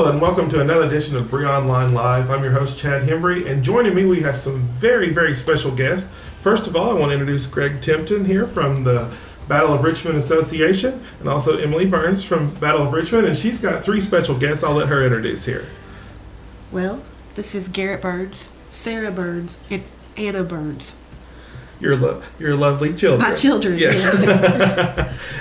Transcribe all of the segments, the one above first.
Hello and welcome to another edition of Bree Online Live. I'm your host Chad Hembree, and joining me we have some very, very special guests. First of all, I want to introduce Greg Timpton here from the Battle of Richmond Association, and also Emily Burns from Battle of Richmond, and she's got three special guests. I'll let her introduce here. Well, this is Garrett Burns, Sarah Burns, and Anna Burns. Your lovely children. My children, yes.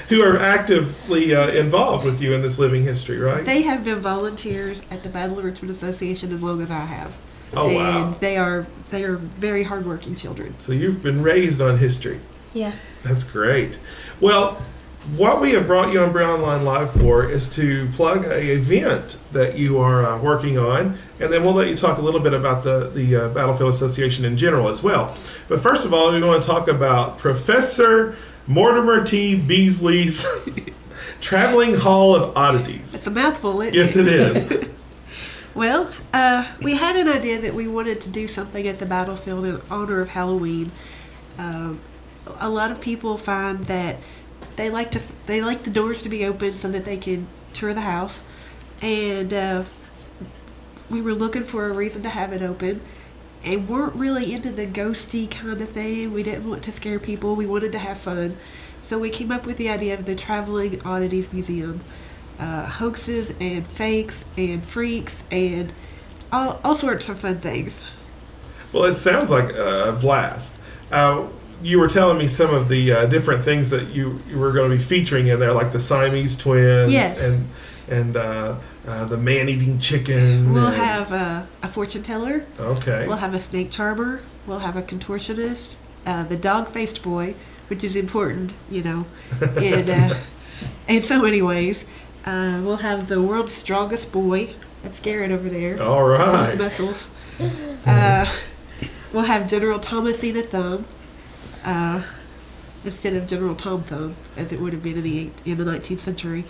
Who are actively involved with you in this living history, right? They have been volunteers at the Battle of Richmond Association as long as I have. Oh, and wow. They are very hardworking children. So you've been raised on history. Yeah. That's great. Well, what we have brought you on Bree Online Live for is to plug an event that you are working on, and then we'll let you talk a little bit about the Battlefield Association in general as well. But first of all, we want to talk about Professor Moritimer T. Beazleys Traveling Hall of Oddities. It's a mouthful, isn't it? Yes, it is. Well, we had an idea that we wanted to do something at the battlefield in honor of Halloween. A lot of people find that they like the doors to be open so that they can tour the house, and we were looking for a reason to have it open, and weren't really into the ghosty kind of thing. We didn't want to scare people. We wanted to have fun, so we came up with the idea of the Traveling Oddities Museum. Hoaxes and fakes and freaks and all sorts of fun things. Well, it sounds like a blast. You were telling me some of the different things that you were going to be featuring in there, like the Siamese twins, yes, and the man-eating chicken. We'll have a fortune teller. Okay. We'll have a snake charmer. We'll have a contortionist. The dog-faced boy, which is important, in so many ways. We'll have the world's strongest boy. That's Garrett over there. All right. His muscles. We'll have General Thomasina Thumb. Instead of General Tom Thumb, as it would have been in the 19th century.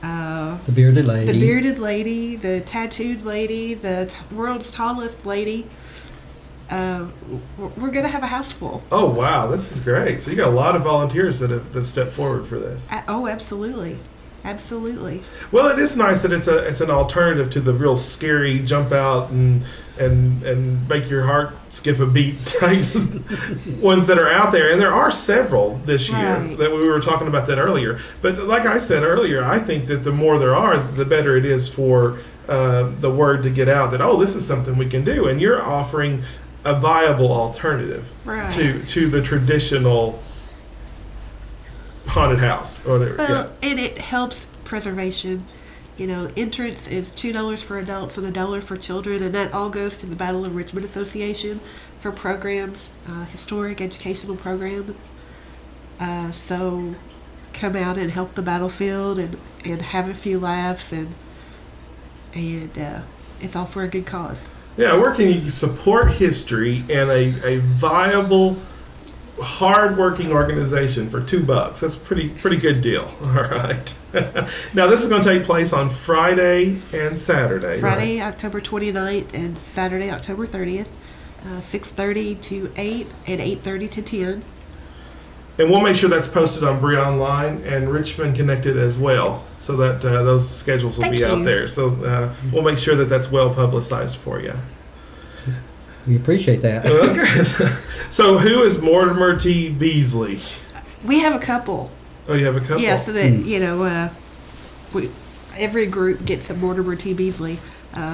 The bearded lady. The bearded lady, the tattooed lady, the world's tallest lady. We're going to have a house full. Oh, wow. This is great. So you got a lot of volunteers that have stepped forward for this. Oh, absolutely. Absolutely. Well, it is nice that it's an alternative to the real scary jump out and make your heart skip a beat type ones that are out there, and there are several this year. Right. That we were talking about that earlier. But like I said earlier, I think that the more there are, the better it is for the word to get out that this is something we can do, and you're offering a viable alternative right. to the traditional haunted house or whatever. Well, and it helps preservation. Entrance is $2 for adults and $1 for children, and that all goes to the Battle of Richmond Association for programs, historic educational programs. So come out and help the battlefield and have a few laughs, and it's all for a good cause. Yeah, where can you support history and a viable, hard-working organization for $2? That's a pretty good deal. All right. Now this is going to take place on Friday and Saturday. Friday, right? October 29th, and Saturday, October 30th, 6:30 to 8 and 8:30 to 10. And we'll make sure that's posted on Bree Online and Richmond Connected as well, so that those schedules will be out there. So we'll make sure that that's well publicized for you. We appreciate that. Okay. So who is Mortimer T. Beazley? We have a couple. Oh, you have a couple? Yeah, so that, every group gets a Mortimer T. Beazley.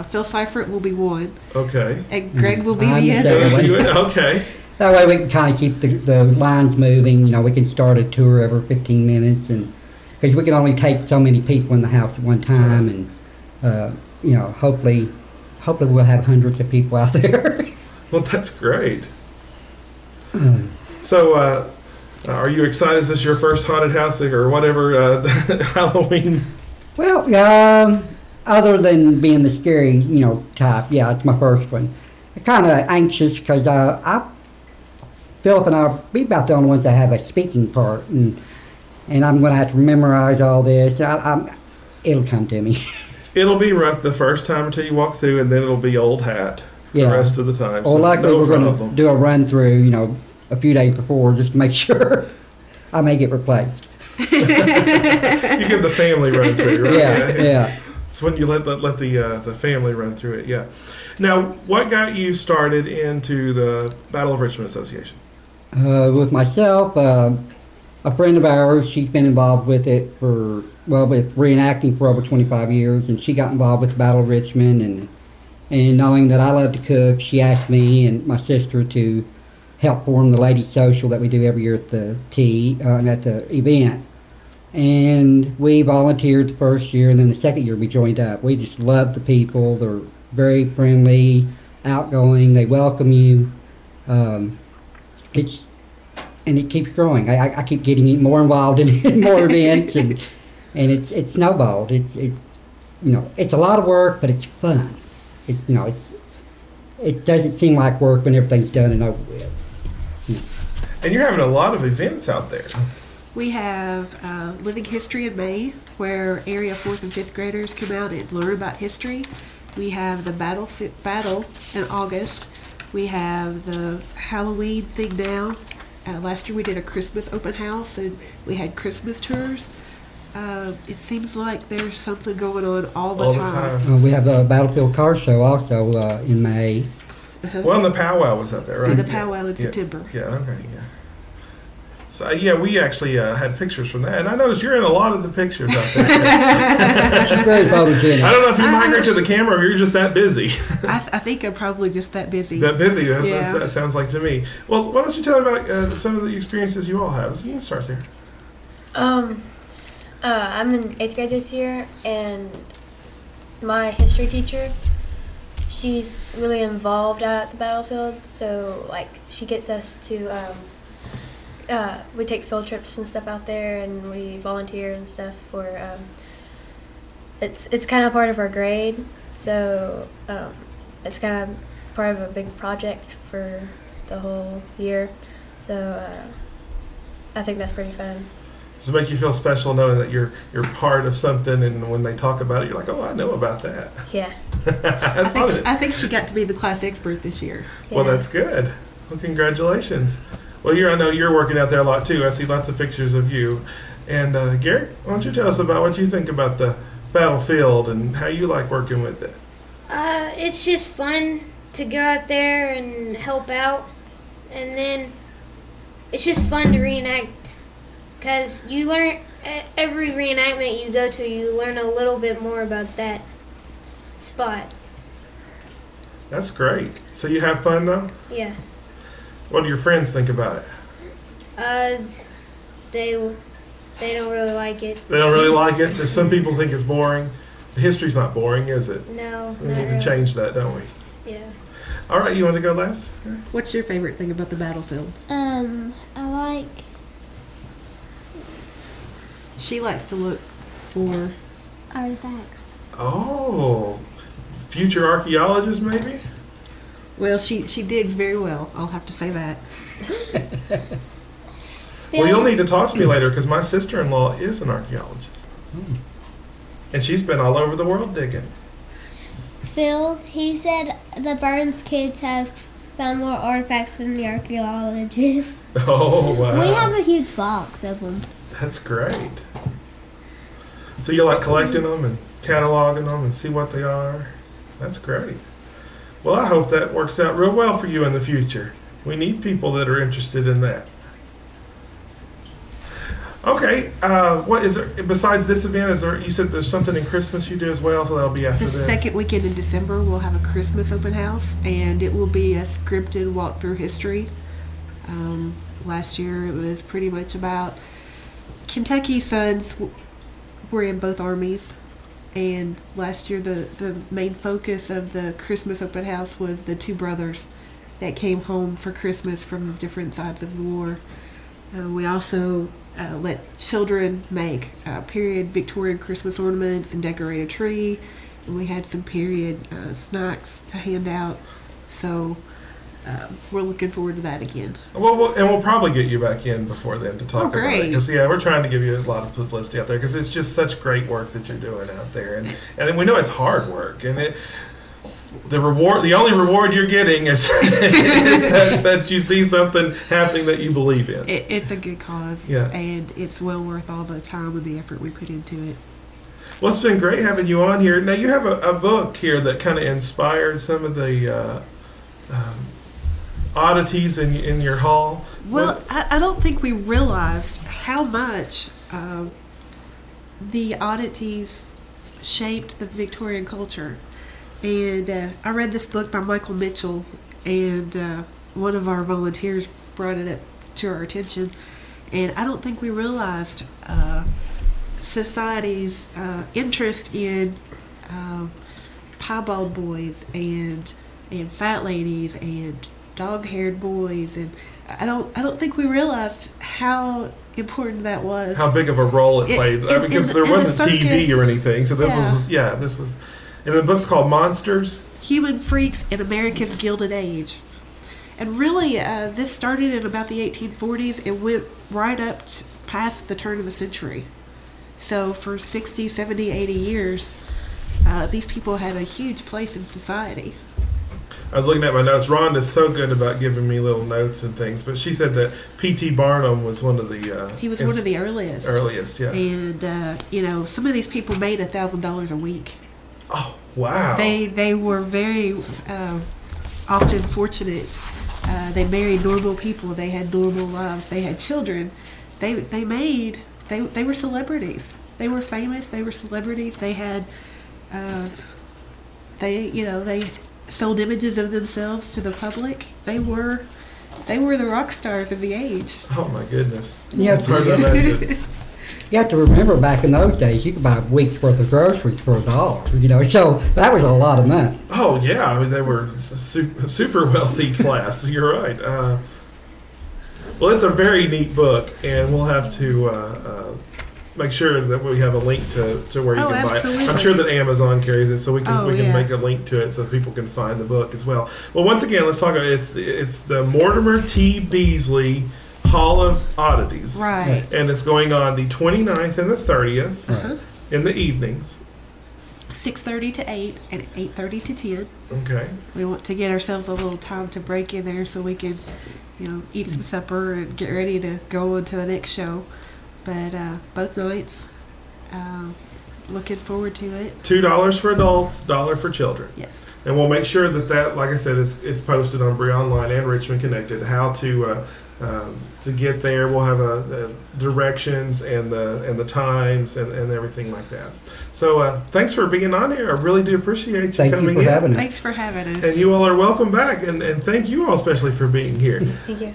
Phil Seifert will be one. Okay. And Greg will be the other. Okay. That way we can kind of keep the lines moving. We can start a tour every 15 minutes, and because we can only take so many people in the house at one time, and hopefully we'll have hundreds of people out there. Well, that's great. So, are you excited? Is this your first haunted house or whatever Halloween? Well, other than being the scary, type, yeah, it's my first one. I'm kind of anxious because Philip and I will be about the only ones that have a speaking part, and I'm going to have to memorize all this. It'll come to me. It'll be rough the first time until you walk through, and then it'll be old hat the rest of the time. Well, likely we're going to do a run through, a few days before just to make sure I may get replaced. You give the family run through, right? Yeah. It's when you let the family run through it. Yeah. Now, what got you started into the Battle of Richmond Association? With myself, a friend of ours, she's been involved with it with reenacting for over 25 years, and she got involved with the Battle of Richmond, and knowing that I love to cook, she asked me and my sister to help form the ladies' social that we do every year at the at the event. And we volunteered the first year, and then the second year we joined up. We just love the people. They're very friendly, outgoing. They welcome you. It keeps growing. I keep getting more involved in more events, and it's snowballed. It's a lot of work, but it's fun. It doesn't seem like work when everything's done and over with. And you're having a lot of events out there. We have Living History in May, where area 4th and 5th graders come out and learn about history. We have the battle in August. We have the Halloween thing now. Last year we did a Christmas open house, and we had Christmas tours. It seems like there's something going on all the time. We have a Battlefield car show also in May. Well, and the powwow was out there, right? And the powwow in September. Yeah, okay, yeah. So, we actually had pictures from that. And I noticed you're in a lot of the pictures out there. She's very photogenic. I don't know if you migrate to the camera or you're just that busy. I think I'm probably just that busy. That busy, that sounds like to me. Well, why don't you tell me about some of the experiences you all have? You can start there. I'm in 8th grade this year, and my history teacher, she's really involved out at the battlefield. So, she gets us to... we take field trips and stuff out there, and we volunteer and stuff for it's kind of part of our grade, so it's kind of part of a big project for the whole year, so I think that's pretty fun. Does it make you feel special knowing that you're part of something, and when they talk about it, you're like, oh, I know about that? Yeah. I think she got to be the class expert this year. Yeah. Well, that's good. Well, congratulations. Well, I know you're working out there a lot, too. I see lots of pictures of you. And, Garrett, why don't you tell us about what you think about the battlefield and how you like working with it? It's just fun to go out there and help out. And then it's just fun to reenact. Because you learn, every reenactment you go to, you learn a little bit more about that spot. That's great. So you have fun, though? Yeah. What do your friends think about it? They don't really like it. They don't really like it? Some people think it's boring. History's not boring, is it? No, We not need to really. change that, don't we? Yeah. All right, you want to go last? What's your favorite thing about the battlefield? I like She likes to look for... artifacts. Oh, future archaeologist, maybe? Well, she digs very well. I'll have to say that. Well, you'll need to talk to me later because my sister-in-law is an archaeologist. And she's been all over the world digging. Phil, he said the Burns kids have found more artifacts than the archaeologists. Oh, wow. We have a huge box of them. That's great. So you like collecting them and cataloging them and see what they are? That's great. Well, I hope that works out real well for you in the future. We need people that are interested in that. Okay, what is there, besides this event, you said there's something in Christmas you do as well, so that'll be after The this? second weekend in December, we'll have a Christmas open house, and it will be a scripted walk through history. Last year, it was pretty much about Kentucky's sons were in both armies. And last year, the main focus of the Christmas open house was the two brothers that came home for Christmas from different sides of the war. We also let children make period Victorian Christmas ornaments and decorate a tree. And we had some period snacks to hand out. So we're looking forward to that again. Well, and we'll probably get you back in before then to talk about it. Great. Because, we're trying to give you a lot of publicity out there because it's just such great work that you're doing out there. And we know it's hard work. And the only reward you're getting is, is that you see something happening that you believe in. It's a good cause. Yeah. And it's well worth all the time and the effort we put into it. Well, it's been great having you on here. Now, you have a book here that kind of inspired some of the oddities in your hall. Well, I don't think we realized how much the oddities shaped the Victorian culture. And I read this book by Michael Mitchell, and one of our volunteers brought it up to our attention. And I don't think we realized society's interest in piebald boys and fat ladies and dog-haired boys, and I don't think we realized how important that was. How big of a role it played, because there wasn't TV or anything. So this was, and the book's called Monsters: Human Freaks in America's Gilded Age. And really, this started in about the 1840s and went right up past the turn of the century. So for 60, 70, 80 years, these people had a huge place in society. I was looking at my notes. Rhonda's so good about giving me little notes and things, but she said that P.T. Barnum was one of the... he was one of the earliest. Earliest, yeah. And, some of these people made $1,000 a week. Oh, wow. They were very often fortunate. They married normal people. They had normal lives. They had children. They were celebrities. They were famous. They were celebrities. They had, they sold images of themselves to the public. They were the rock stars of the age. Oh my goodness. Yeah, it's hard to imagine. You have to remember, back in those days, you could buy a week's worth of groceries for $1. So that was a lot of money. Oh yeah, I mean they were super wealthy class. You're right. Well, it's a very neat book, and we'll have to make sure that we have a link to where you can buy it. I'm sure that Amazon carries it, so we can make a link to it so people can find the book as well. Well, once again, let's talk about it. It's the Mortimer T. Beazleys Hall of Oddities. Right. And it's going on the 29th and the 30th in the evenings. 6:30 to 8 and 8:30 to 10. Okay. We want to get ourselves a little time to break in there so we can, eat some supper and get ready to go on to the next show. But both nights, looking forward to it. $2 for adults, $1 for children. Yes. And we'll make sure that like I said, it's posted on Bree Online and Richmond Connected. How to get there. We'll have directions and the times and everything like that. So thanks for being on here. I really do appreciate you coming in. Thanks for having us. And you all are welcome back. And thank you all especially for being here. Thank you.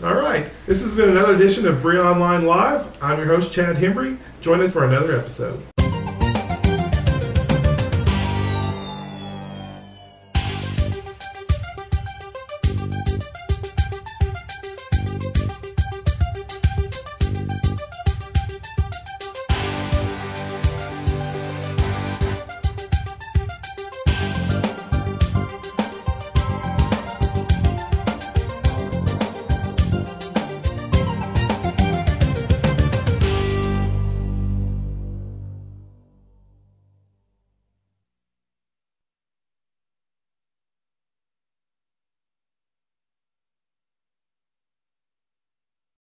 All right. This has been another edition of Bree Online Live. I'm your host, Chad Hembree. Join us for another episode.